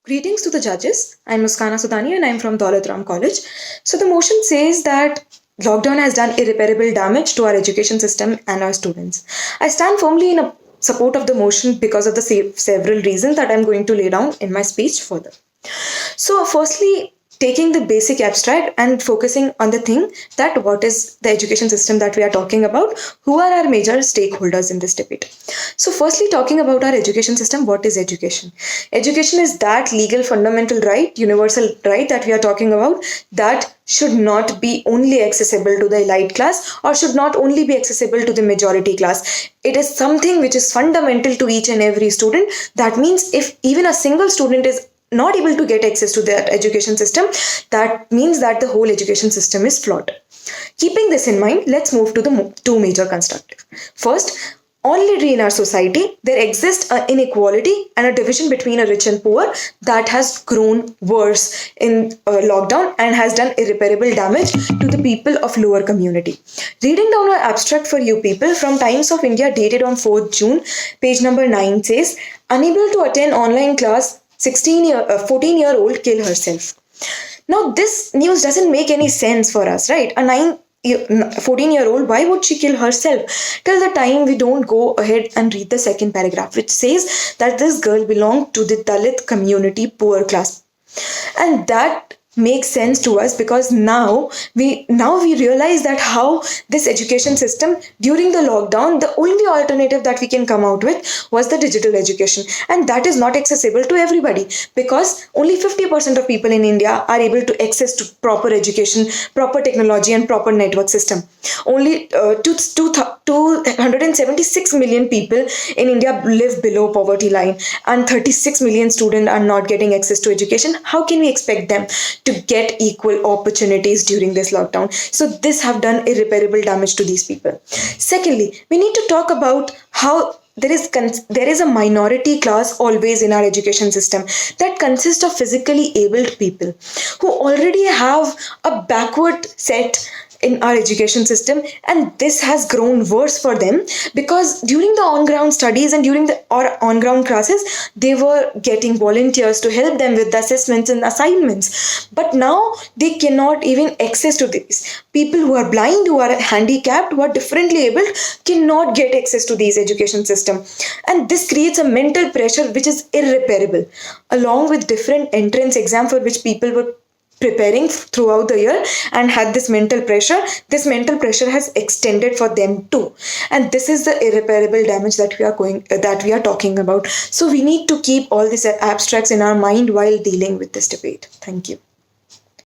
Greetings to the judges. I'm Muskana Sudani and I'm from Daulat Ram College. So the motion says that lockdown has done irreparable damage to our education system and our students. I stand firmly in support of the motion because of the several reasons that I'm going to lay down in my speech further. So, firstly, taking the basic abstract and focusing on the thing that what is the education system that we are talking about, who are our major stakeholders in this debate. So, firstly, talking about our education system, what is education? Education is that legal fundamental right, universal right that we are talking about, that should not be only accessible to the elite class or should not only be accessible to the majority class. It is something which is fundamental to each and every student. That means if even a single student is not able to get access to that education system, that means that the whole education system is flawed. Keeping this in mind, let's move to the two major constructive. First, already in our society, there exists an inequality and a division between a rich and poor that has grown worse in lockdown and has done irreparable damage to the people of lower community. Reading down our abstract for you people from Times of India dated on 4th June, page number 9 says, unable to attend online class, 14-year-old kill herself. Now, this news doesn't make any sense for us, right? A 14-year-old, why would she kill herself? Till the time we don't go ahead and read the second paragraph, which says that this girl belonged to the Dalit community, poor class. And that makes sense to us because now we realize that how this education system during the lockdown, the only alternative that we can come out with was the digital education, and that is not accessible to everybody because only 50% of people in India are able to access to proper education, proper technology and proper network system. Only 276 million people in India live below poverty line and 36 million students are not getting access to education. How can we expect them to get equal opportunities during this lockdown? So this have done irreparable damage to these people. Secondly, we need to talk about how there is a minority class always in our education system that consists of physically abled people who already have a backward set in our education system, and this has grown worse for them because during the on-ground studies and during the on-ground classes they were getting volunteers to help them with the assessments and assignments, but now they cannot even access to this. People who are blind, who are handicapped, who are differently abled cannot get access to these education system, and this creates a mental pressure which is irreparable, along with different entrance exam for which people were preparing throughout the year and had this mental pressure. This mental pressure has extended for them too, and this is the irreparable damage that we are talking about. So we need to keep all these abstracts in our mind while dealing with this debate. Thank you.